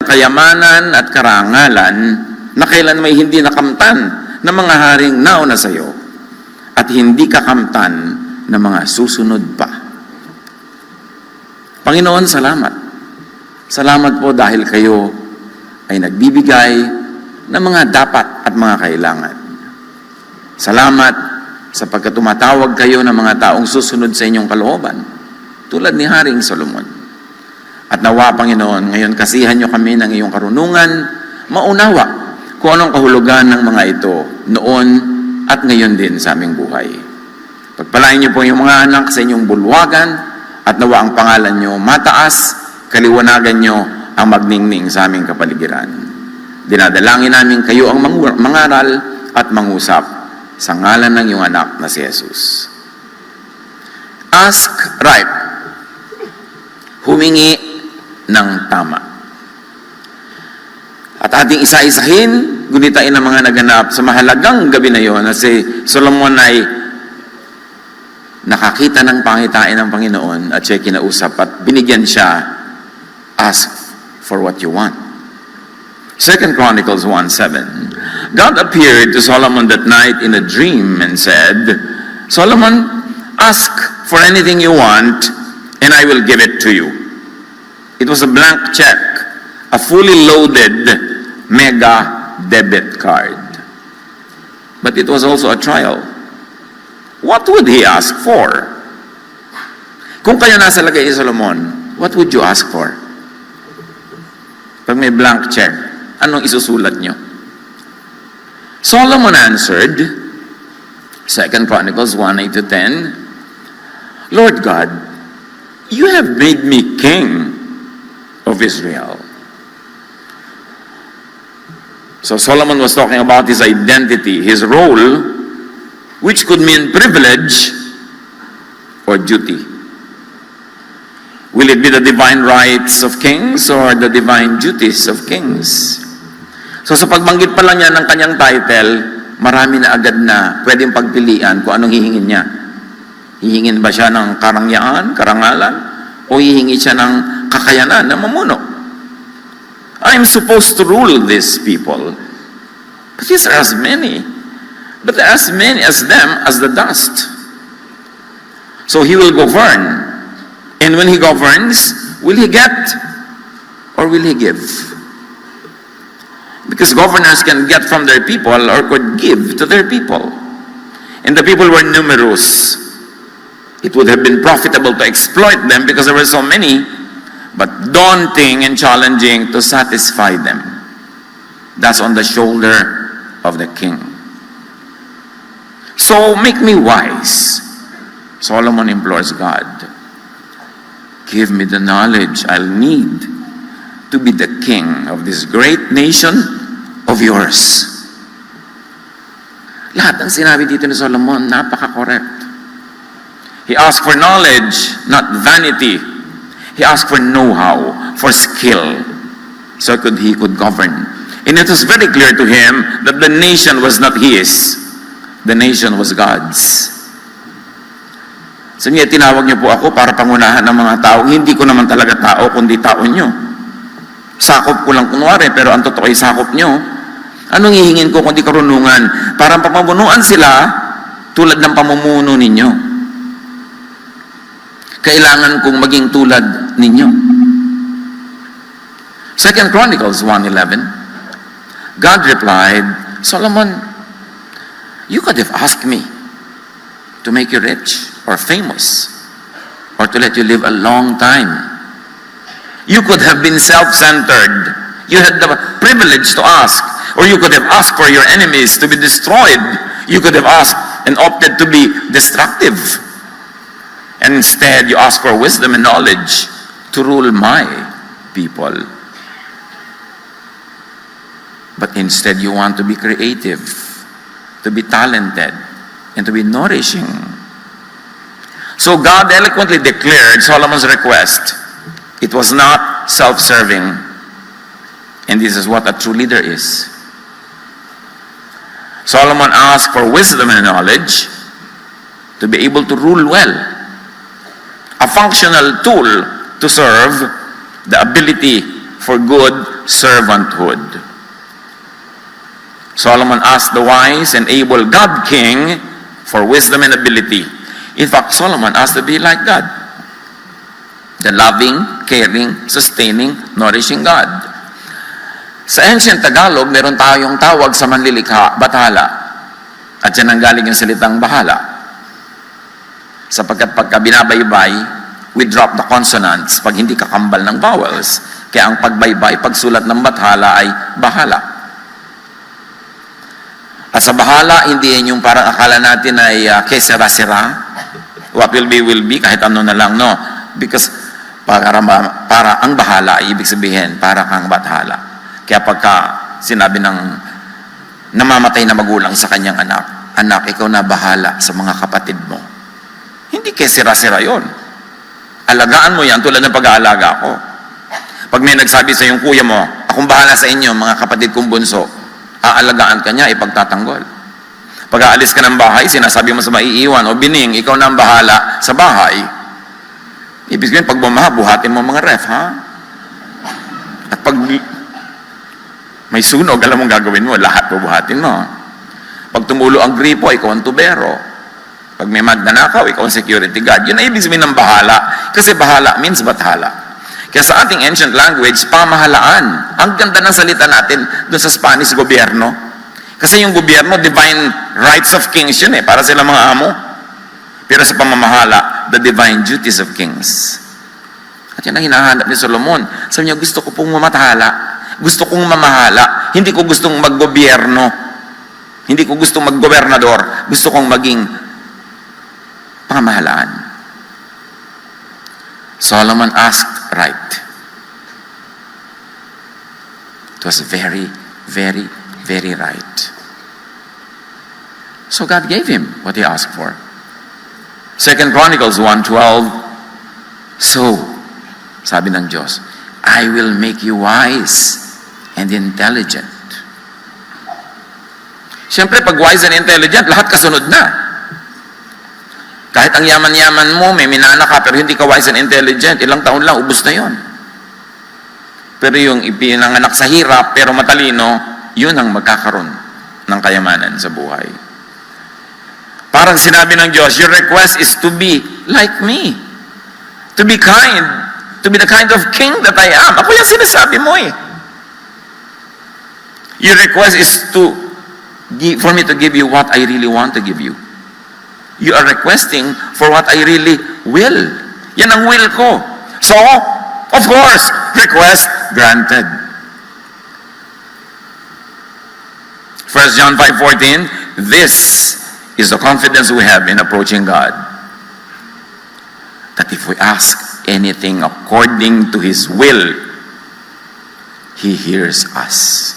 kayamanan at karangalan na kailan may hindi nakamtan ng mga haring nauna sa iyo at hindi kakamtan ng mga susunod pa. Panginoon, salamat. Salamat po dahil kayo ay nagbibigay ng mga dapat at mga kailangan. Salamat sapagkat tumatawag kayo ng mga taong susunod sa inyong kalooban, tulad ni Haring Solomon. At nawa, Panginoon, ngayon kasihan niyo kami ng iyong karunungan, maunawa kung anong kahulugan ng mga ito noon at ngayon din sa aming buhay. Pagpalain niyo po yung mga anak sa inyong bulwagan at nawa ang pangalan niyo mataas, kaliwanagan niyo ang magningning sa aming kapaligiran. Dinadalangin namin kayo ang mangaral at mangusap sa ngalan ng iyong anak na si Jesus. Ask right. Humingi ng tama. At ating isa-isahin, gunitain ang mga naganap sa mahalagang gabi na yon na si Solomon ay nakakita ng pangitain ng Panginoon at siya kinausap at binigyan siya, ask for what you want. 2 Chronicles 1:7. God appeared to Solomon that night in a dream and said, Solomon, ask for anything you want and I will give it to you. It was a blank check, a fully loaded mega debit card. But it was also a trial. What would he ask for? Kung kayo nasa lagay ni Solomon, what would you ask for? Pag may blank check, anong isusulat nyo? Solomon answered, 2 Chronicles 1:8-10, Lord God, you have made me king of Israel. So Solomon was talking about his identity, his role, which could mean privilege or duty. Will it be the divine rights of kings or the divine duties of kings? So sa pagbanggit pa lang niya ng kanyang title, marami na agad na pwedeng pagpilian kung anong hihingin niya. Hihingin ba siya ng karangyaan, karangalan, o hihingi siya ng kakayanan na mamuno? I'm supposed to rule these people. But these are as many. But there are as many as them as the dust. So he will govern. And when he governs, will he get or will he give? Because governors can get from their people or could give to their people. And the people were numerous. It would have been profitable to exploit them because there were so many, but daunting and challenging to satisfy them. That's on the shoulder of the king. So make me wise, Solomon implores God. Give me the knowledge I'll need to be the king of this great nation of yours. Lahat ng sinabi dito ni Solomon, napaka-correct. He asked for knowledge, not vanity. He asked for know-how, for skill, so he could govern. And it was very clear to him that the nation was not his. The nation was God's. Sabi niya, tinawag niyo po ako para pangunahan ng mga tao. Hindi ko naman talaga tao, kundi tao niyo. Sakop ko lang kunwari, pero ang totoo ay sakop niyo. Anong hihingin ko kundi karunungan? Para papamunuan sila tulad ng pamumuno ninyo. Kailangan kong maging tulad ninyo. 2 Chronicles 1:11. God replied, Solomon, you could have asked me to make you rich or famous or to let you live a long time. You could have been self-centered. You had the privilege to ask. Or you could have asked for your enemies to be destroyed. You could have asked and opted to be destructive. And instead, you ask for wisdom and knowledge to rule my people. But instead, you want to be creative, to be talented, and to be nourishing. So God eloquently declared Solomon's request. It was not self-serving. And this is what a true leader is. Solomon asked for wisdom and knowledge to be able to rule well. A functional tool to serve, the ability for good servanthood. Solomon asked the wise and able God King for wisdom and ability. In fact, Solomon asked to be like God. The loving, caring, sustaining, nourishing God. Sa ancient Tagalog, meron tayong tawag sa manlilikha, bathala. At yan ang galing yung salitang bahala. Sapagkat pagka binabaybay, we drop the consonants pag hindi kakambal ng vowels. Kaya ang pagbaybay, pagsulat ng bathala ay bahala. At sa bahala, hindi yan yung parang akala natin ay kesera-sera. What will be, kahit ano na lang, no? Because para ang bahala ay ibig sabihin, para kang bathala. Kaya pagka sinabi ng namamatay na magulang sa kanyang anak, anak, ikaw na bahala sa mga kapatid mo. Hindi kesera-sera yun. Alagaan mo yan tulad ng pag-aalaga ko. Pag may nagsabi sa yung kuya mo, akong bahala sa inyo, mga kapatid kong bunso, aalagaan ka niya, ipagtatanggol. Pag aalis ka ng bahay, sinasabi mo sa maiiwan, o bining, ikaw na ang bahala sa bahay. Ibig sabihin, pag bumaha, buhatin mo mga ref, ha? At pag may sunog, alam mong gagawin mo, lahat bubuhatin mo. Pag tumulo ang gripo, ikaw ang tubero. Pag may magnanakaw, ikaw ang security guard. Yun ay ibig sabihin ng bahala. Kasi bahala means bathala. Kaya sa ating ancient language, pamahalaan. Ang ganda ng salita natin doon sa Spanish, gobyerno. Kasi yung gobyerno, divine rights of kings yun para sila mga amo. Pero sa pamamahala, the divine duties of kings. At yan ang hinahanap ni Solomon. Sabi niya, gusto ko pong mamathala. Gusto kong mamahala. Hindi ko gustong maggobyerno. Hindi ko gustong maggobernador. Gusto kong maging pamahalaan. Solomon asked right. It was very, very, very right. So God gave him what he asked for. 2 Chronicles 1:12. So, sabi ng Diyos, I will make you wise and intelligent. Siyempre, pag wise and intelligent, lahat kasunod na. Kahit ang yaman-yaman mo, may minana ka, pero hindi ka wise and intelligent, ilang taon lang, ubos na yon. Pero yung ipinanganak sa hirap, pero matalino, yun ang magkakaroon ng kayamanan sa buhay. Parang sinabi ng Diyos, your request is to be like me. To be kind. To be the kind of king that I am. Ako yung sinasabi mo eh. Your request is for me to give you what I really want to give you. You are requesting for what I really will. Yan ang will ko. So, of course, request granted. 1 John 5:14, this is the confidence we have in approaching God. That if we ask anything according to His will, He hears us.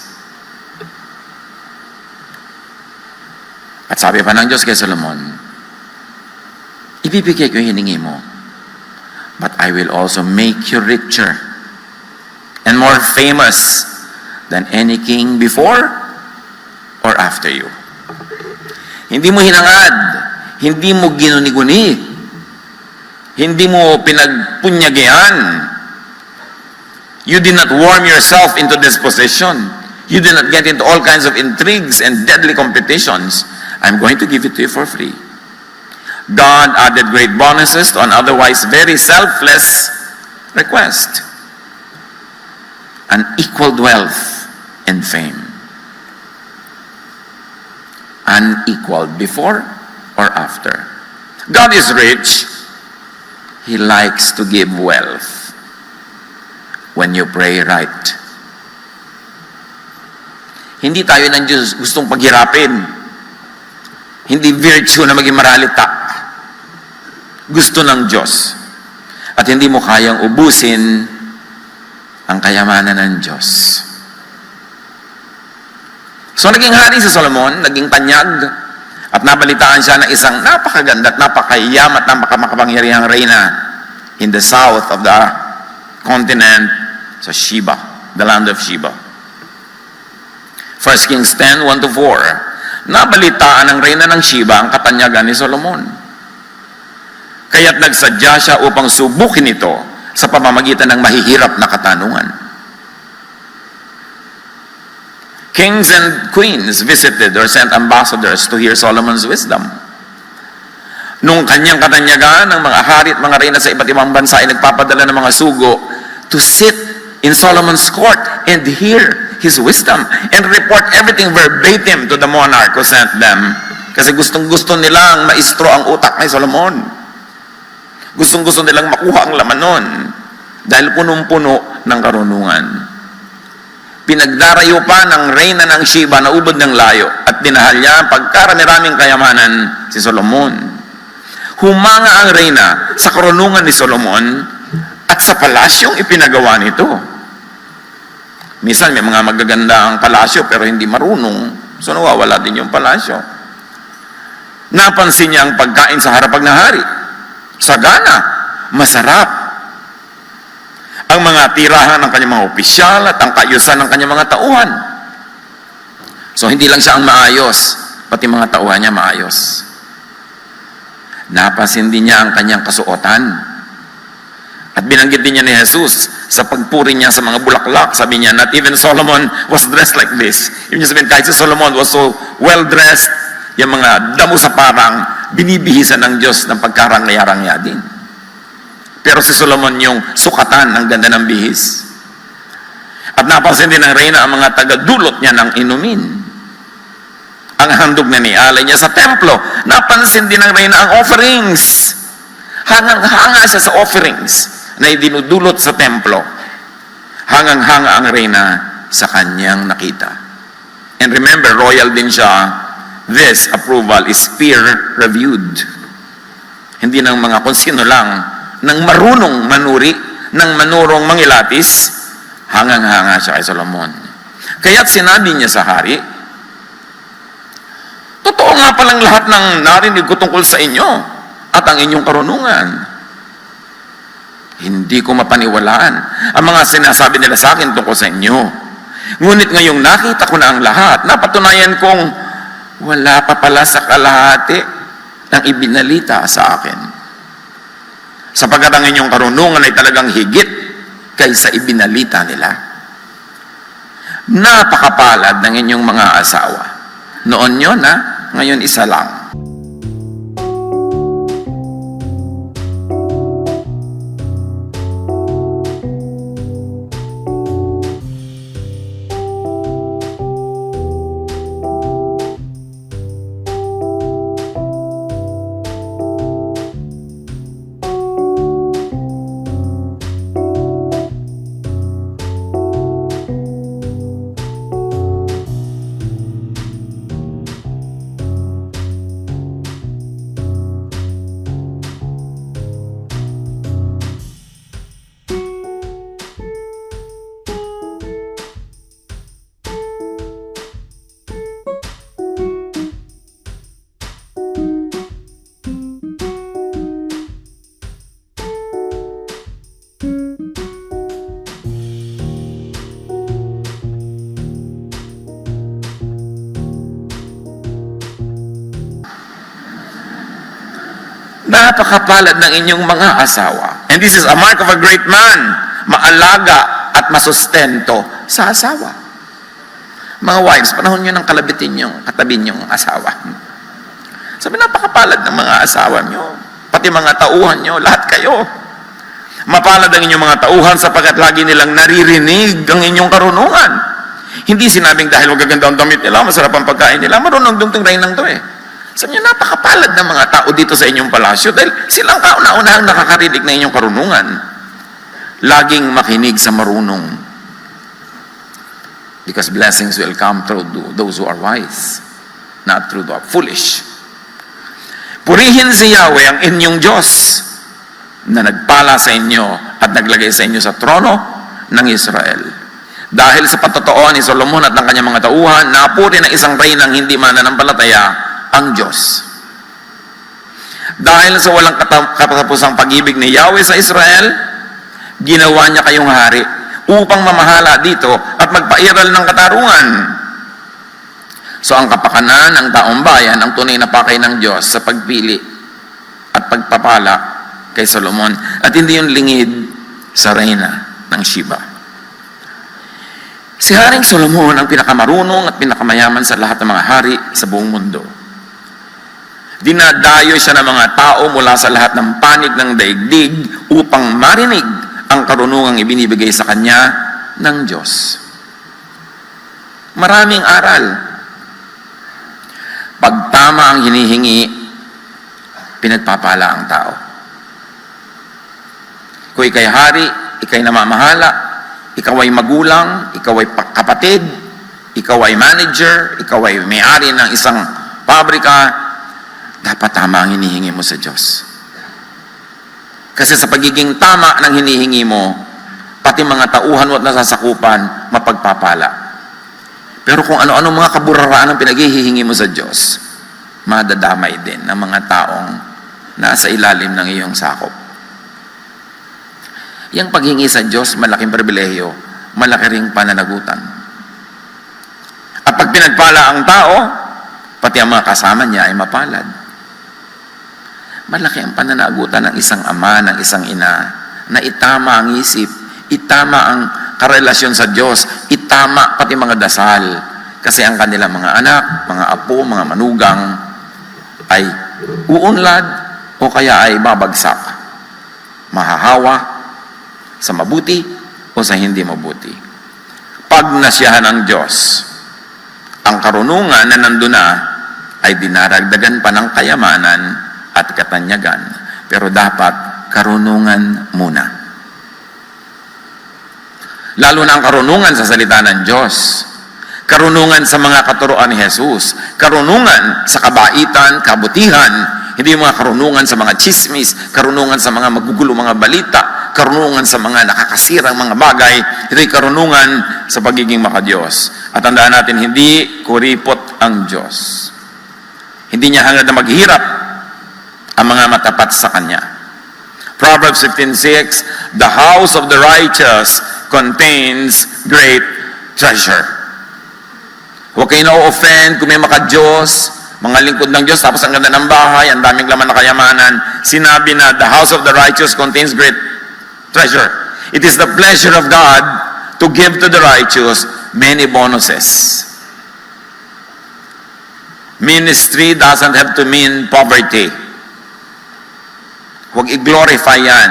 At sabi pa ng Diyos kay Solomon, ibibigay ko yung hiningi mo. But I will also make you richer and more famous than any king before or after you. Hindi mo hinangad, hindi mo ginuni-guni, hindi mo pinagpunyagian. You did not worm yourself into this position. You did not get into all kinds of intrigues and deadly competitions. I'm going to give it to you for free. God added great bonuses to an otherwise very selfless request. Unequaled wealth and fame. Unequaled before or after. God is rich. He likes to give wealth when you pray right. Hindi tayo ng Diyos gustong paghirapin. Hindi virtue na maging maralita. Gusto ng Diyos. At hindi mo kayang ubusin ang kayamanan ng Diyos. So naging hari si Solomon, naging tanyag, at nabalitaan siya ng isang napakaganda at napakayam at napakamakapangyarihang reyna in the south of the continent sa Sheba, the land of Sheba. 1 Kings 10, 1-4. Nabalitaan ng reyna ng Sheba ang katanyagan ni Solomon. Kaya't nagsadya siya upang subukin ito sa pamamagitan ng mahihirap na katanungan. Kings and queens visited or sent ambassadors to hear Solomon's wisdom. Nung kanyang katanyagan, ng mga hari at mga reyna sa iba't ibang bansa ay nagpapadala ng mga sugo to sit in Solomon's court and hear his wisdom and report everything verbatim to the monarch who sent them. Kasi gustong-gusto nilang maistro ang utak ni Solomon. Gustong-gusto nilang makuha ang laman nun dahil punong-puno ng karunungan. Pinagdarayo pa ng reyna ng Sheba na ubod ng layo at dinahal niya ang pagkarami-raming kayamanan si Solomon. Humanga ang reyna sa karunungan ni Solomon at sa palasyong ipinagawa nito. Minsan may mga magaganda ang palasyo pero hindi marunong, so nawawala din yung palasyo. Napansin niya ang pagkain sa harapag na hari. Sagana, masarap. Ang mga tirahan ng kanyang mga opisyal at ang kaayusan ng kanyang mga tauhan. So hindi lang siya ang maayos, pati mga tauhan niya maayos. Napansin din niya ang kanyang kasuotan. At binanggit din niya ni Jesus sa pagpuri niya sa mga bulaklak. Sabi niya, not even Solomon was dressed like this. Ibig sabihin, kahit si Solomon was so well-dressed, yung mga damo sa parang binibihisan ng Diyos ng pagkarangya-rangya din. Pero si Solomon yung sukatan ng ganda ng bihis. At napansin din ng reyna ang mga taga-dulot niya ng inumin. Ang handog na nialay niya sa templo. Napansin din ng reyna ang offerings. Hangang-hanga siya sa offerings na idinudulot sa templo. Hangang-hanga ang reyna sa kanyang nakita. And remember, royal din siya. This approval is peer-reviewed. Hindi ng mga kung sino lang, ng marunong manuri, ng manurong mangilatis, hangang-hanga siya kay Solomon. Kaya't sinabi niya sa hari, totoo nga palang lahat ng narinig ko tungkol sa inyo at ang inyong karunungan. Hindi ko mapaniwalaan ang mga sinasabi nila sa akin tungkol sa inyo. Ngunit ngayong nakita ko na ang lahat, napatunayan kong wala pa pala sa kalahati ang ibinalita sa akin. Sapagkat ang inyong karunungan ay talagang higit kaysa ibinalita nila. Napakapalad ng inyong mga asawa. Noon yun ngayon isa lang. Napakapalad ng inyong mga asawa. And this is a mark of a great man, maalaga at masustento sa asawa. Mga wives, panahon nyo ng kalabitin nyo, katabi nyo ang asawa. Sabi, napakapalad ng mga asawa nyo, pati mga tauhan nyo, lahat kayo. Mapalad ang inyong mga tauhan sapagkat lagi nilang naririnig ang inyong karunungan. Hindi sinabing dahil magaganda ang damit nila, masarap ang pagkain nila, marunong dungting lang to Sabi niya, napakapalad ng mga tao dito sa inyong palasyo dahil silang kauna-unahang nakakarinig na inyong karunungan. Laging makinig sa marunong. Because blessings will come through those who are wise, not through the foolish. Purihin si Yahweh ang inyong Diyos na nagpala sa inyo at naglagay sa inyo sa trono ng Israel. Dahil sa patotoo ni Solomon at ng kanyang mga tauhan, napuri ng isang reynang hindi mananampalataya ang Diyos. Dahil sa walang katapusang pag-ibig ni Yahweh sa Israel, ginawa niya kayong hari upang mamahala dito at magpairal ng katarungan. So ang kapakanan ng taong bayan ang tunay na pakay ng Diyos sa pagpili at pagpapala kay Solomon at hindi yung lingid sa reyna ng Sheba. Si Haring Solomon ang pinakamarunong at pinakamayaman sa lahat ng mga hari sa buong mundo. Dinadayo siya ng mga tao mula sa lahat ng panig ng daigdig upang marinig ang karunungang ibinibigay sa kanya ng Diyos. Maraming aral. Pag tama ang hinihingi, pinagpapala ang tao. Kung ikay hari, ikay namamahala, ikaw ay magulang, ikaw ay kapatid, ikaw ay manager, ikaw ay may-ari ng isang pabrika, dapat tama ang hinihingi mo sa Diyos. Kasi sa pagiging tama ng hinihingi mo, pati mga tauhan mo at nasasakupan, mapagpapala. Pero kung ano-ano mga kaburaraan ang pinaghihingi mo sa Diyos, madadamay din ng mga taong nasa ilalim ng iyong sakop. Yang paghingi sa Diyos, malaking pribilehiyo, malaki ring pananagutan. At pag pinagpala ang tao, pati ang mga kasama niya ay mapalad. Malaki ang pananagutan ng isang ama, ng isang ina, na itama ang isip, itama ang karelasyon sa Diyos, itama pati mga dasal. Kasi ang kanilang mga anak, mga apo, mga manugang, ay uunlad o kaya ay babagsak. Mahahawa sa mabuti o sa hindi mabuti. Pag nasyahan ng Diyos, ang karunungan na nandun na ay dinaragdagan pa ng kayamanan at katanyagan. Pero dapat karunungan muna. Lalo na ang karunungan sa salita ng Diyos. Karunungan sa mga katuruan ni Jesus. Karunungan sa kabaitan, kabutihan. Hindi mga karunungan sa mga chismis, karunungan sa mga magugulo mga balita, karunungan sa mga nakakasirang mga bagay. Ito'y karunungan sa pagiging makadiyos. At tandaan natin, hindi kuripot ang Diyos. Hindi niya hangad na maghirap ang mga matapat sa Kanya. Proverbs 15:6, the house of the righteous contains great treasure. Huwag kayo na-offend kung may makadiyos, mga lingkod ng Diyos, tapos ang ganda ng bahay, ang daming laman na kayamanan. Sinabi na, the house of the righteous contains great treasure. It is the pleasure of God to give to the righteous many bonuses. Ministry doesn't have to mean poverty. Huwag i-glorify yan.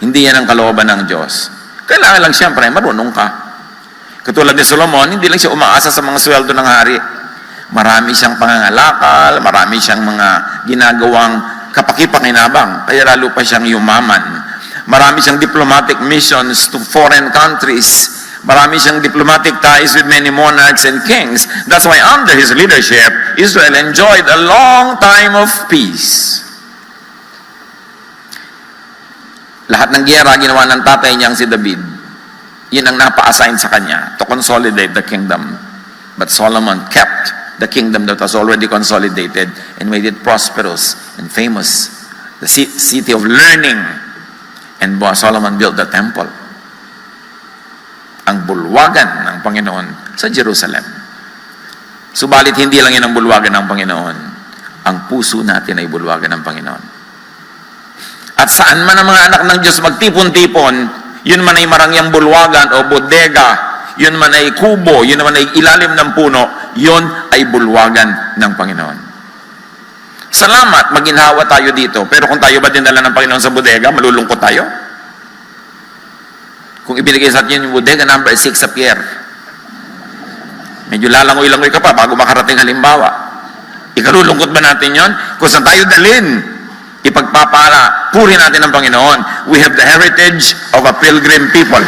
Hindi yan ang kalooban ng Diyos. Kailangan lang siyempre, marunong ka. Katulad ni Solomon, hindi lang siya umaasa sa mga sweldo ng hari. Marami siyang pangangalakal, marami siyang mga ginagawang kapakipakinabang, kaya lalo pa siyang yumaman. Marami siyang diplomatic missions to foreign countries. Marami siyang diplomatic ties with many monarchs and kings. That's why under his leadership, Israel enjoyed a long time of peace. Lahat ng giyera ginawa ng tatay niyang si David. Yun ang napa-assign sa kanya to consolidate the kingdom. But Solomon kept the kingdom that was already consolidated and made it prosperous and famous. The city of learning. And Solomon built the temple. Ang bulwagan ng Panginoon sa Jerusalem. Subalit hindi lang yan ang bulwagan ng Panginoon. Ang puso natin ay bulwagan ng Panginoon. At saan man ang mga anak ng Diyos magtipon-tipon, yun man ay marangyang bulwagan o bodega, yun man ay kubo, yun man ay ilalim ng puno, yun ay bulwagan ng Panginoon. Salamat, maginhawa tayo dito. Pero kung tayo ba dinala ng Panginoon sa bodega, malulungkot tayo? Kung ibinigay sa atin yung bodega, number 6 sa pier. Medyo lalangoy-langoy ka pa bago makarating halimbawa. Ikalulungkot ba natin yon? Kung saan tayo dalhin, ipagpapala, puri natin ang Panginoon. We have the heritage of a pilgrim people.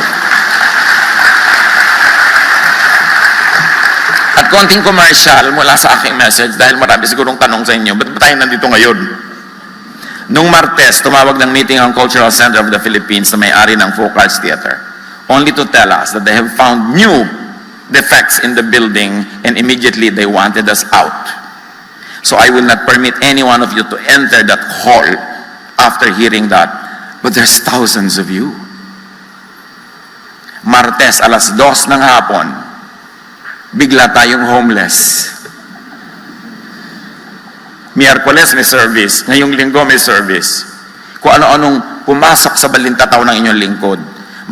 At konting commercial mula sa aking message dahil marami sigurong tanong sa inyo, ba't ba tayo nandito ngayon? Nung Martes, tumawag ng meeting ang Cultural Center of the Philippines na may-ari ng Folk Arts Theater, only to tell us that they have found new defects in the building and immediately they wanted us out. So I will not permit any one of you to enter that hall after hearing that. But there's thousands of you. Martes, alas 2 ng hapon, bigla tayong homeless. Miyerkules may service, ngayong linggo may service. Kung ano-anong pumasok sa balintataw ng inyong lingkod,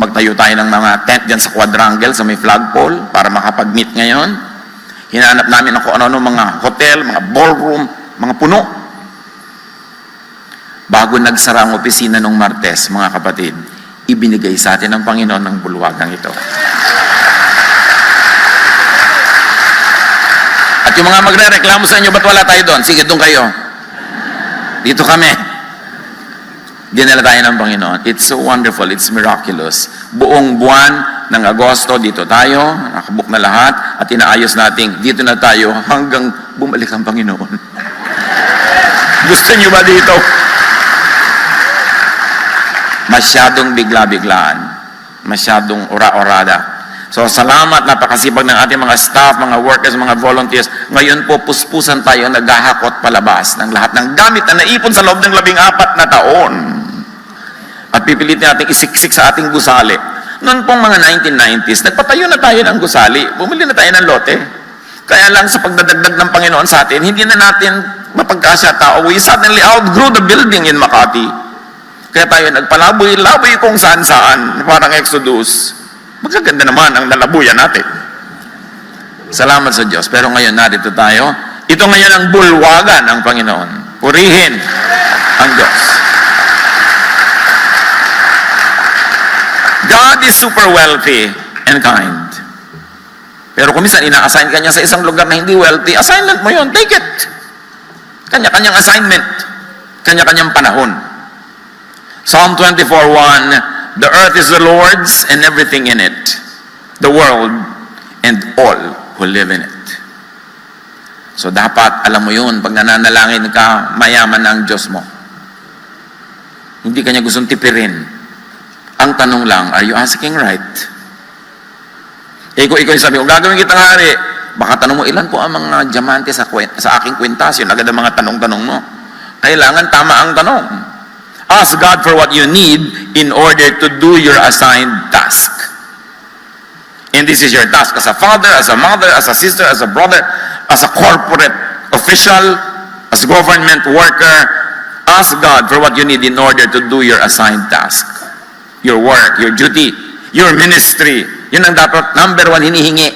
Magtayo tayo ng mga tent dyan sa quadrangle, sa may flagpole, para makapag-meet ngayon. Hinanap namin ako ano-ano, mga hotel, mga ballroom, mga puno. Bago nagsara ang opisina nung Martes, mga kapatid, ibinigay sa atin ng Panginoon ng bulwagang ito. At yung mga magre-reklamo sa inyo, ba't wala tayo doon? Sige, doon kayo. Dito kami. Dinala tayo ng Panginoon. It's so wonderful. It's miraculous. Buong buwan ng Agosto, dito tayo. Nakabook na lahat. At inaayos natin. Dito na tayo hanggang bumalik ang Panginoon. Gusto niyo ba dito? Masyadong bigla-biglaan. Masyadong ora-orada. So, salamat, napakasipag ng ating mga staff, mga workers, mga volunteers. Ngayon po, puspusan tayo, naghahakot palabas ng lahat ng gamit na naipon sa loob ng 14 na taon. At pipilitin natin isiksik sa ating gusali. Noon pong mga 1990s, nagpatayo na tayo ng gusali. Bumili na tayo ng lote. Kaya lang sa pagdadagdag ng Panginoon sa atin, hindi na natin mapagkasya tao. We suddenly outgrew the building in Makati. Kaya tayo nagpalaboy-laboy kung saan-saan, parang Exodus. Magaganda naman ang lalabuyan natin. Salamat sa Diyos. Pero ngayon, narito tayo. Ito ngayon ang bulwagan ng Panginoon. Purihin ang Diyos. God is super wealthy and kind. Pero kung minsan ina-assign ka niya sa isang lugar na hindi wealthy, assignment mo yun, take it. Kanya-kanyang assignment. Kanya-kanyang panahon. Psalm 24:1, the earth is the Lord's and everything in it, the world and all who live in it. So dapat, alam mo yun, pag nananalangin ka, mayaman ang Diyos mo. Hindi kanya gustong tipirin. Ang tanong lang, are you asking right? Ikaw yung sabi, kung gagawin kitang hari, baka tanong mo, ilan po ang mga diamante sa aking kwintas? Yun agad ang mga tanong-tanong mo. Kailangan tama ang tanong. Ask God for what you need in order to do your assigned task. And this is your task as a father, as a mother, as a sister, as a brother, as a corporate official, as a government worker. Ask God for what you need in order to do your assigned task. Your work, your duty, your ministry. Yun ang dapat number 1 hinihingi.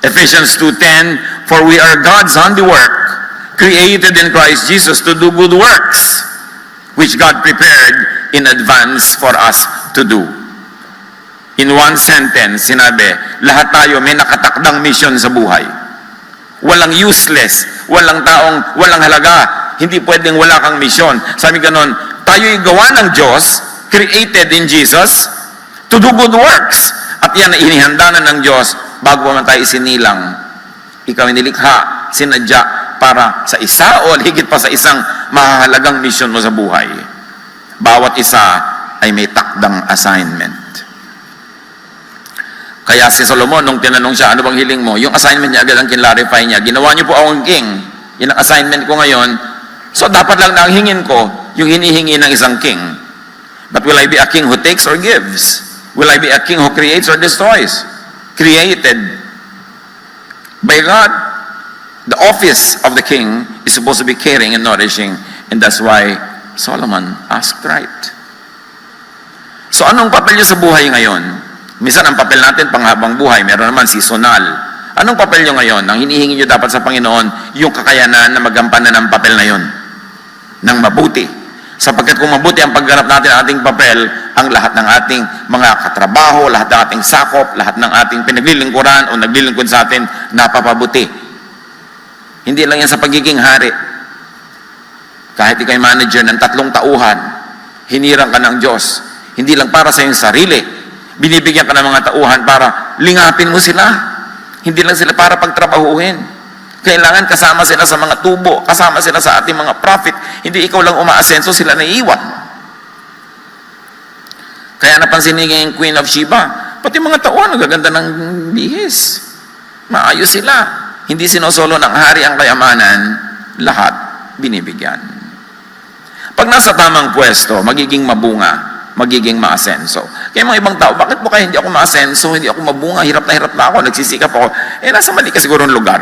Ephesians 2:10, for we are God's handiwork, created in Christ Jesus to do good works, which God prepared in advance for us to do. In one sentence, sinabi, lahat tayo may nakatakdang mission sa buhay. Walang useless, walang taong walang halaga, hindi pwedeng wala kang mission. Sabi ganon, tayo'y gawa ng Diyos, created in Jesus, to do good works. At yan ay inihanda na ng Diyos bago pa man tayo isinilang. Ikaw ay nilikha, sinadya para sa isa o higit pa sa isang mahalagang mission mo sa buhay. Bawat isa ay may takdang assignment. Kaya si Solomon, nung tinanong siya, ano bang hiling mo? Yung assignment niya agad ang kinlarify niya. Ginawa niyo po akong king. Yun ang assignment ko ngayon. So dapat lang na ang hingin ko, yung hinihingi ng isang king. But will I be a king who takes or gives? Will I be a king who creates or destroys? Created by God. The office of the king is supposed to be caring and nourishing, and that's why Solomon asked right. So anong papel niyo sa buhay ngayon? Minsan ang papel natin panghabang buhay, meron naman seasonal. Anong papel niyo ngayon? Ang hinihingi niyo dapat sa Panginoon, yung kakayanan na magampanan ng papel na yon ng mabuti. Sapagkat kung mabuti ang pagganap natin ang ating papel, ang lahat ng ating mga katrabaho, lahat ng ating sakop, lahat ng ating pinaglilingkuran o naglilingkod sa atin, napapabuti. Hindi lang yan sa pagiging hari. Kahit ikaw'y manager ng 3 tauhan, hinirang ka ng Diyos. Hindi lang para sa iyong sarili. Binibigyan ka ng mga tauhan para lingapin mo sila. Hindi lang sila para pagtrabahuhin. Kailangan kasama sila sa mga tubo, kasama sila sa ating mga prophet. Hindi ikaw lang umaasenso, sila naiiwan. Kaya napansin niya yung Queen of Sheba, pati mga tauhan, nagaganda ng bihis. Maayos sila. Hindi sinosolo ng hari ang kayamanan, lahat binibigyan. Pag nasa tamang pwesto, magiging mabunga, magiging maasenso. Kaya mga ibang tao, bakit po kaya hindi ako maasenso, hindi ako mabunga, hirap na ako, nagsisikap ako. Nasa mali ka siguro ng lugar.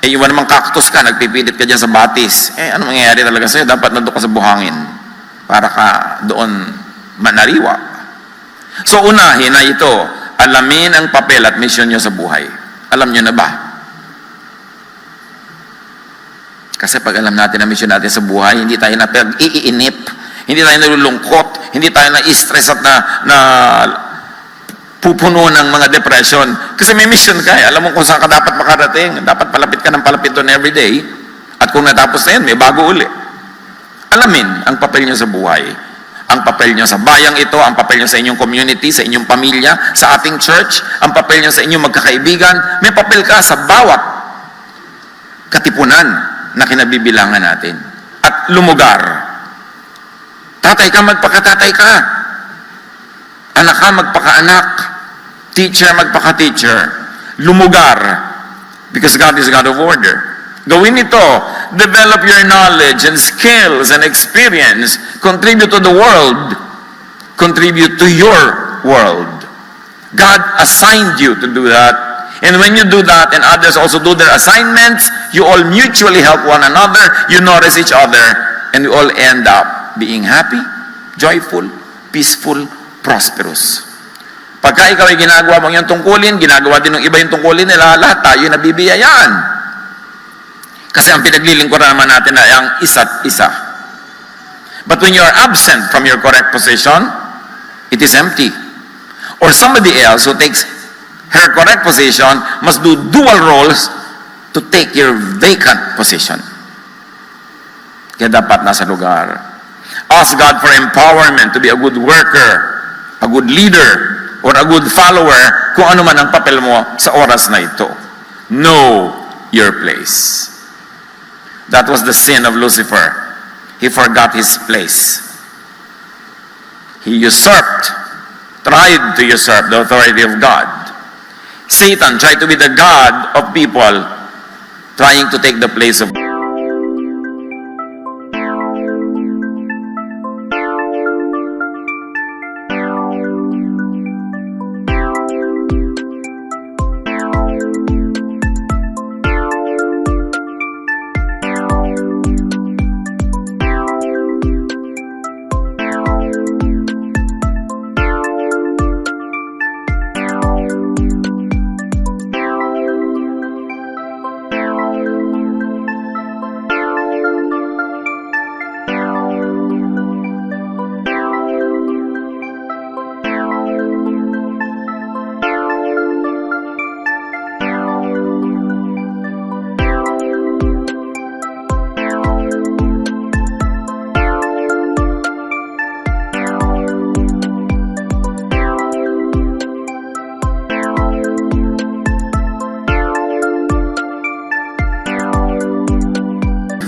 Yung namang cactus ka, nagpipilit ka dyan sa batis. Ano mangyayari talaga sa'yo? Dapat nandun ka sa buhangin para ka doon manariwa. So unahin na ito, alamin ang papel at misyon nyo sa buhay. Alam nyo na ba? Kasi pag alam natin ang misyon natin sa buhay, hindi tayo na iinip, hindi tayo nalulungkot, hindi tayo na-stress at na pupuno ng mga depression. Kasi may mission ka eh. Alam mo kung saan ka dapat makarating. Dapat palapit ka ng palapit doon everyday. At kung natapos na yun, may bago uli. Alamin ang papel nyo sa buhay. Ang papel nyo sa bayang ito, ang papel nyo sa inyong community, sa inyong pamilya, sa ating church, ang papel nyo sa inyong magkakaibigan. May papel ka sa bawat katipunan na kinabibilangan natin. At lumugar. Tatay ka, magpakatatay ka. Anak ka, magpakaanak. Teacher, magpaka-teacher. Lumugar. Because God is God of order. Gawin ito. Develop your knowledge and skills and experience. Contribute to the world. Contribute to your world. God assigned you to do that. And when you do that and others also do their assignments, you all mutually help one another, you notice each other, and you all end up being happy, joyful, peaceful, prosperous. Pagka ikaw ay ginagawa mo yung tungkulin, ginagawa din ng iba yung tungkulin nila, lahat tayo nabibiyayaan. Kasi ang pinaglilingkuran naman natin ay ang isa't isa. But when you are absent from your correct position, it is empty. Or somebody else who takes her correct position must do dual roles to take your vacant position. Kaya dapat nasa lugar. Ask God for empowerment to be a good worker, a good leader, or a good follower, kung ano man ang papel mo sa oras na ito. Know your place. That was the sin of Lucifer. He forgot his place. He tried to usurp the authority of God. Satan tried to be the God of people, trying to take the place of God.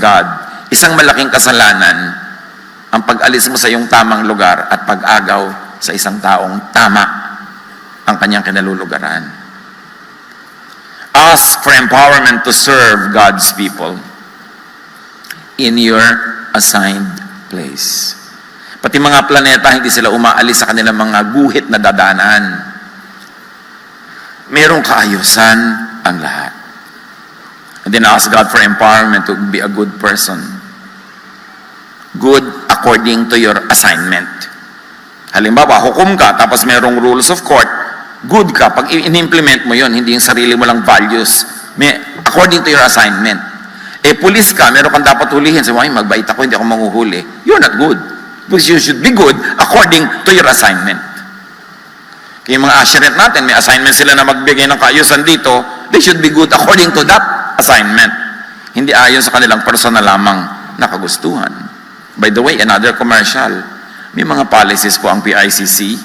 God, isang malaking kasalanan ang pag-alis mo sa iyong tamang lugar at pag-agaw sa isang taong tama ang kanyang kinalulugaran. Ask for empowerment to serve God's people in your assigned place. Pati mga planeta, hindi sila umaalis sa kanilang mga guhit na dadaanan. Merong kaayusan ang lahat. And then ask God for empowerment to be a good person. Good according to your assignment. Halimbawa, hukom ka, tapos merong rules of court, good ka. Pag in-implement mo yon, hindi yung sarili mo lang values. According to your assignment. Pulis ka, meron kang dapat hulihin. Sabi mo, magbait ako, hindi ako manghuhuli. You're not good. Because you should be good according to your assignment. Kaya yung mga asherent natin, may assignment sila na magbigay ng kaayusan dito, they should be good according to that assignment. Hindi ayon sa kanilang personal lamang na kagustuhan. By the way, another commercial, may mga policies po ang PICC,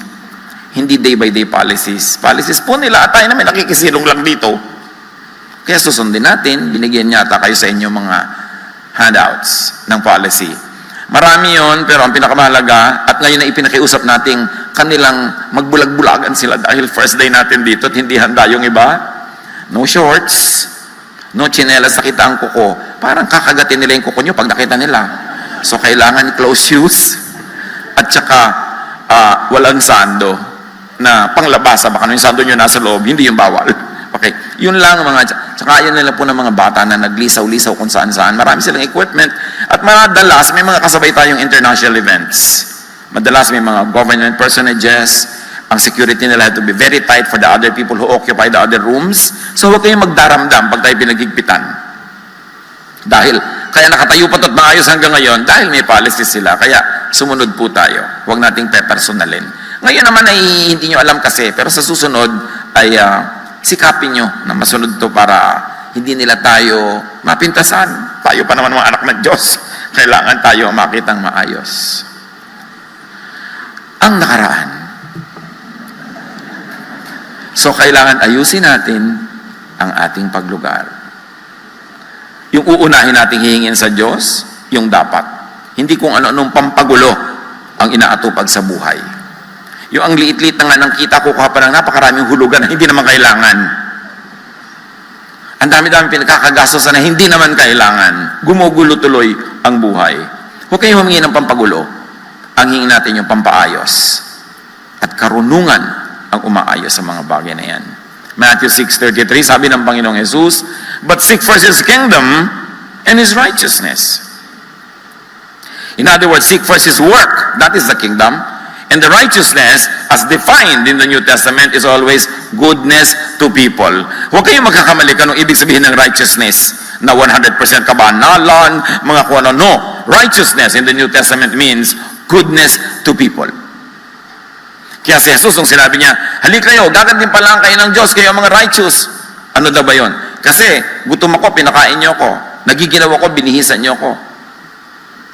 hindi day-by-day policies. Policies po nila at tayo namin nakikisilong lang dito. Kaya susundin natin, binigyan yata kayo sa inyo mga handouts ng policy. Marami yon, pero ang pinakamahalaga, at ngayon na ipinakiusap nating kanilang magbulag-bulagan sila dahil first day natin dito at hindi handa yung iba. No shorts, no chinelas, nakita ang kuko. Parang kakagatin nila yung kuko nyo pag nakita nila. So, kailangan close shoes at saka walang sando na panglabasa. Baka yung sando nyo nasa loob, hindi yung bawal. Okay, yun lang mga, saka yan nila po ng mga bata na naglisaw-lisaw kung saan-saan. Marami silang equipment at madalas may mga kasabay tayong international events. Madalas may mga government personages, ang security nila had to be very tight for the other people who occupy the other rooms. So huwag kayong magdaramdam pag tayo pinagigpitan. Kaya nakatayo pa ito't maayos hanggang ngayon, dahil may policies sila. Kaya sumunod po tayo. Huwag nating pepersonalin. Ngayon naman ay hindi nyo alam kasi, pero sa susunod ay sikapin nyo na masunod to para hindi nila tayo mapintasan. Tayo pa naman mga anak ng Diyos. Kailangan tayo makitang maayos. Ang nakaraan. So, kailangan ayusin natin ang ating paglugar. Yung uunahin nating hihingin sa Diyos, yung dapat. Hindi kung ano-anong pampagulo ang inaatupag sa buhay. Yung ang liit-liit na nga ng kita, kukuha pa ng napakaraming hulugan na hindi naman kailangan. Ang dami-dami pinagkakagastosan na hindi naman kailangan. Gumugulo tuloy ang buhay. Huwag kayong humingi ng pampagulo. Ang hingin natin yung pampaayos. At karunungan ang umaayos sa mga bagay na yan. Matthew 6:33, sabi ng Panginoong Jesus, "But seek first His kingdom and His righteousness." In other words, seek first His work. That is the kingdom. And the righteousness, as defined in the New Testament, is always goodness to people. Huwag kayong magkakamali ka nung ibig sabihin ng righteousness na 100% kabanalan, mga kung ano. No. Righteousness in the New Testament means goodness to people. Kaya si Jesus, nung sinabi niya, "Halik kayo, gagantin pa lang kayo ng Diyos, kayo mga righteous." Ano daw ba yun? Kasi, gutom ako, pinakain niyo ako. Nagiginaw ako, binihisan niyo ako.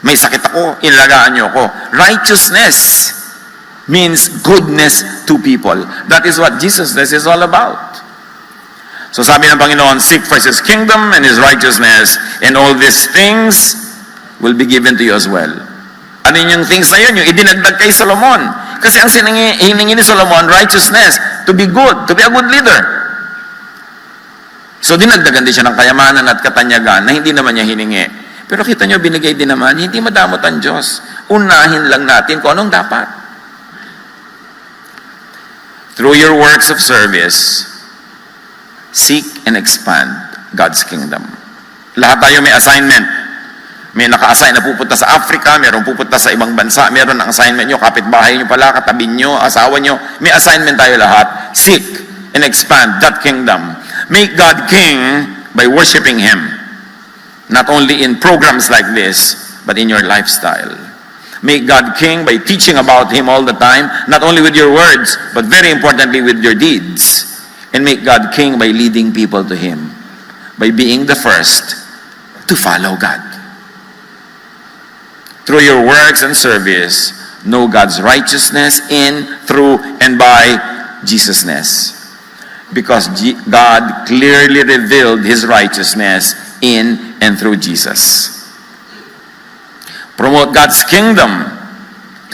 May sakit ako, inalagaan niyo ako. Righteousness means goodness to people. That is what Jesus is all about. So sabi ng Panginoon, "Seek first His kingdom and His righteousness, and all these things will be given to you as well." Ano yung things na yun? Yung idinagdag kay Solomon. Kasi ang hiningi ni Solomon, righteousness, to be good, to be a good leader. So dinagdagan din siya ng kayamanan at katanyagan na hindi naman niya hiningi. Pero kita niyo, binigay din naman, hindi madamot ang Diyos. Unahin lang natin kung anong dapat. Through your works of service, seek and expand God's kingdom. Lahat tayo may assignment. May naka-assign na pupunta sa Africa, mayroong pupunta sa ibang bansa, mayroon ang assignment nyo, kapitbahay nyo pala, katabi nyo, asawa nyo. May assignment tayo lahat. Seek and expand that kingdom. Make God king by worshiping Him. Not only in programs like this, but in your lifestyle. Make God king by teaching about Him all the time, not only with your words, but very importantly with your deeds. And make God king by leading people to Him. By being the first to follow God. Through your works and service, know God's righteousness in, through, and by Jesusness. Because God clearly revealed His righteousness in and through Jesus. Promote God's kingdom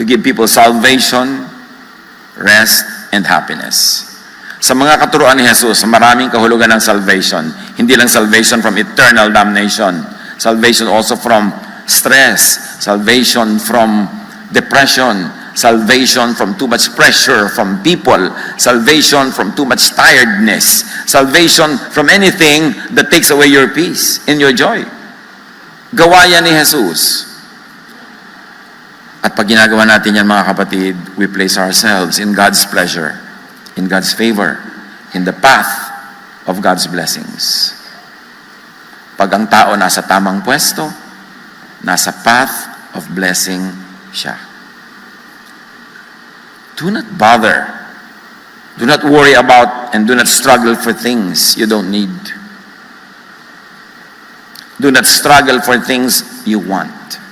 to give people salvation, rest, and happiness. Sa mga katuruan ni Jesus, maraming kahulugan ng salvation. Hindi lang salvation from eternal damnation. Salvation also from stress, salvation from depression, salvation from too much pressure from people, salvation from too much tiredness, salvation from anything that takes away your peace and your joy. Gawa yan ni Jesus. At pag ginagawa natin yan, mga kapatid, we place ourselves in God's pleasure, in God's favor, in the path of God's blessings. Pag ang tao nasa tamang pwesto, nasa path of blessing siya. Do not bother. Do not worry about and do not struggle for things you don't need. Do not struggle for things you want.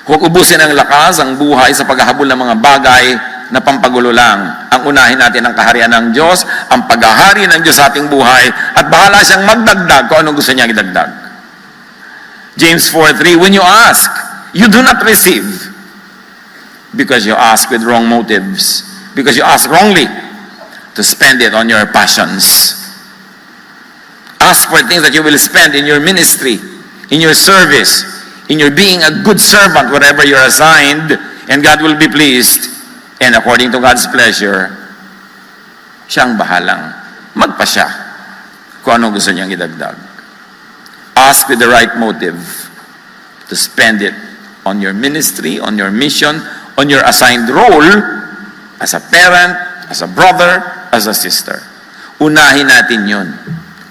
Huwag ubusin ang lakas, ang buhay sa paghahabol ng mga bagay na pampagulo lang. Ang unahin natin ang kaharian ng Diyos, ang paghahari ng Diyos sa ating buhay, at bahala siyang magdagdag kung anong gusto niya idagdag. James 4:3, when you ask, you do not receive because you ask with wrong motives, because you ask wrongly to spend it on your passions. Ask for things that you will spend in your ministry, in your service, in your being a good servant wherever you're assigned, and God will be pleased, and according to God's pleasure, siyang bahalang magpasya kung anong gusto niyang idagdag. Ask with the right motive to spend it on your ministry, on your mission, on your assigned role as a parent, as a brother, as a sister. Unahin natin yun.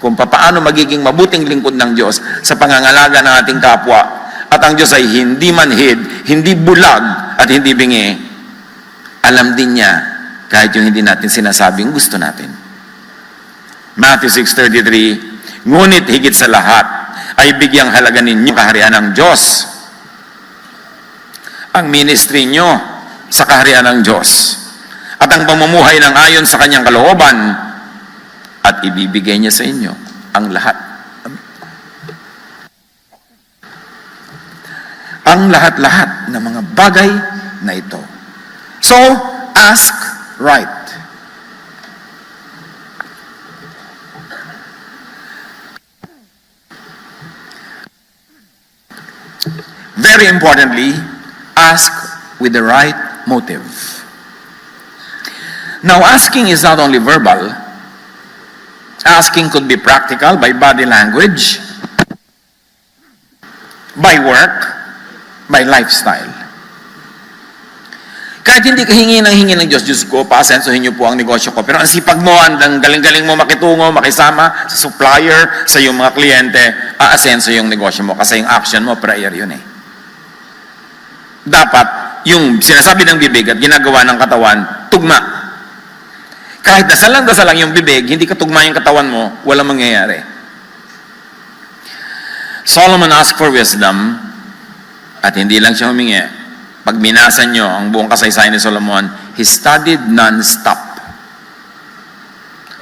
Kung paano magiging mabuting lingkod ng Diyos sa pangangalaga ng ating kapwa. At ang Diyos ay hindi manhid, hindi bulag, at hindi bingi. Alam din niya kahit yung hindi natin sinasabing gusto natin. Matthew 6:33, ngunit higit sa lahat ay bigyang halaga ninyo kaharian ng Diyos. Ang ministry nyo sa kaharian ng Diyos. At ang pamumuhay ng ayon sa kanyang kalooban at ibibigay niya sa inyo ang lahat. Ang lahat-lahat ng mga bagay na ito. So, ask right. Very importantly, ask with the right motive. Now, asking is not only verbal. Asking could be practical by body language, by work, by lifestyle. Kahit hindi ka hingi ng Diyos, Diyos ko, paasensohin niyo po ang negosyo ko. Pero ang sipag mo, ang galing-galing mo makitungo, makisama sa supplier, sa iyong mga kliyente, aasenso yung negosyo mo. Kasi yung action mo, prayer yun eh. Dapat, yung sinasabi ng bibig at ginagawa ng katawan, tugma. Kahit dasal lang yung bibig, hindi ka tugma yung katawan mo, walang mangyayari. Solomon asked for wisdom, at hindi lang siya humingi. Pag binasa nyo ang buong kasaysayan ni Solomon, he studied non-stop.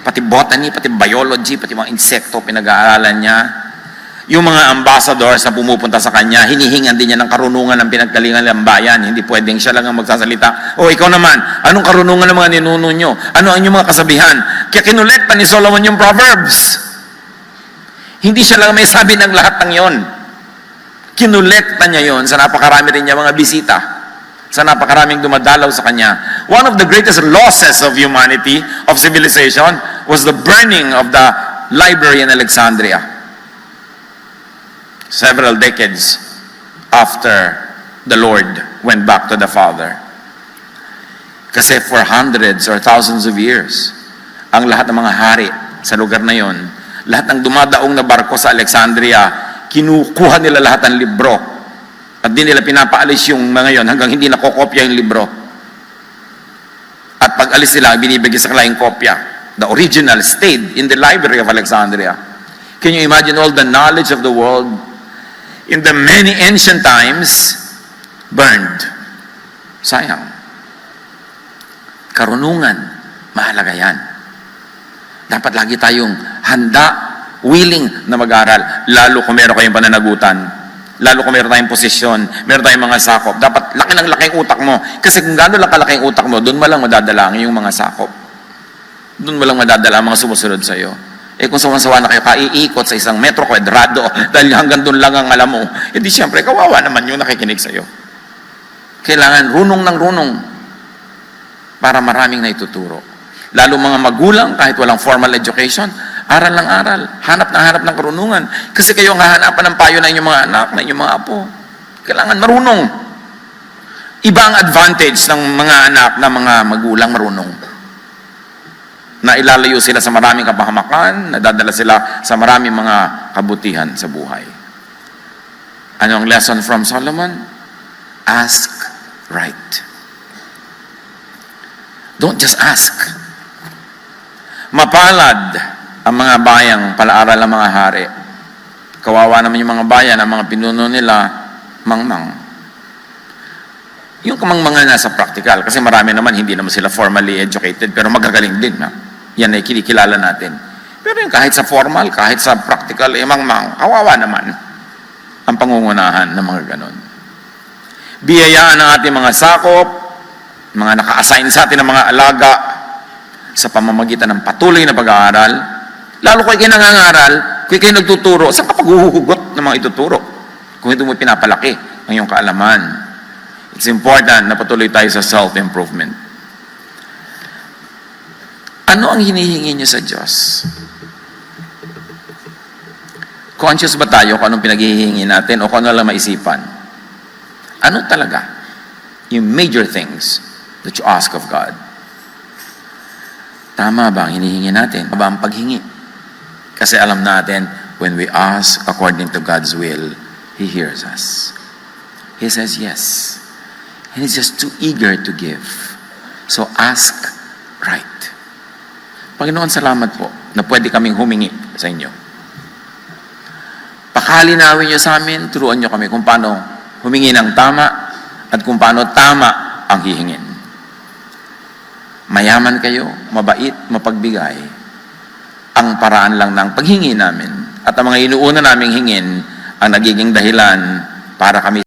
Pati botany, pati biology, pati mga insekto, pinag-aaralan niya. Yung mga ambassadors na pumupunta sa kanya, hinihingan din niya ng karunungan ng pinaggalingan ng bayan. Hindi pwedeng siya lang ang magsasalita. O ikaw naman, anong karunungan ng mga ninuno nyo? Ano ang inyong mga kasabihan? Kaya kinulekta ni Solomon yung Proverbs. Hindi siya lang may sabi ng lahat ng yon. Kinulekta niya yon sa napakarami rin niya mga bisita. Sa napakaraming dumadalaw sa kanya. One of the greatest losses of humanity, of civilization, was the burning of the library in Alexandria. Several decades after the Lord went back to the Father. Kasi for hundreds or thousands of years, ang lahat ng mga hari sa lugar na yon, lahat ng dumadaong na barko sa Alexandria, kinukuha nila lahat ng libro. At di nila pinapaalis yung mga yon hanggang hindi nakokopya yung libro. At pag alis nila, binibigay sa kanila yung kopya. The original stayed in the library of Alexandria. Can you imagine all the knowledge of the world in the many ancient times burned? Sayang. Karunungan, mahalaga yan. Dapat lagi tayong handa, willing na mag-aral, lalo kung meron kayong pananagutan, lalo kung meron tayong posisyon, meron tayong mga sakop. Dapat laki ng laki ang utak mo. Kasi kung gano'n lang kalaki ang utak mo, doon mo lang madadala yung mga sakop. Doon mo lang madadala ang mga sumusunod sa iyo. Eh kung sawan-sawa na kayo, kaiikot sa isang metro kwadrado, dahil hanggang doon lang ang alam mo, edi siyempre, kawawa naman yung nakikinig sa iyo. Kailangan runong ng runong para maraming naituturo. Lalo mga magulang, kahit walang formal education, aral ng aral, hanap ng karunungan. Kasi kayo ang hahanapan ng payo ng inyong mga anak, ng inyong mga apo. Kailangan marunong. Iba ang advantage ng mga anak na mga magulang marunong. Na ilalayo sila sa maraming kapahamakan, nadadala sila sa maraming mga kabutihan sa buhay. Ano ang lesson from Solomon? Ask right. Don't just ask. Mapalad ang mga bayang palaaral ng mga hari. Kawawa naman yung mga bayan, ang mga pinuno nila, mangmang. Yung kamangmangan nasa practical, kasi marami naman, hindi naman sila formally educated, pero magagaling din. Ha? Yan ay kinikilala natin. Pero yung kahit sa formal, kahit sa practical, mangmang, kawawa naman ang pangungunahan ng mga ganon. Biyayaan ng ating mga sakop, mga naka-assign sa atin ng mga alaga, sa pamamagitan ng patuloy na pag-aaral, lalo kung kayo nangangaral, kung kayo nagtuturo, saan ka paghuhugot ng mga ituturo? Kung hindi mo pinapalaki ang iyong kaalaman. It's important na patuloy tayo sa self-improvement. Ano ang hinihingi niyo sa Diyos? Conscious ba tayo kung anong pinaghihingi natin o kung ano lang maisipan? Ano talaga yung major things that you ask of God? Tama ba ang hinihingi natin? Tama ba ang paghingi? Kasi alam natin, when we ask according to God's will, He hears us. He says yes. And He's just too eager to give. So ask right. Panginoon, salamat po na pwede kaming humingi sa inyo. Pakalinawin niyo sa amin, turuan niyo kami kung paano humingi ng tama at kung paano tama ang hihingin. Mayaman kayo, mabait, mapagbigay. Ang paraan lang ng paghingi namin at ang mga inuuna naming hingin ang nagiging dahilan para kami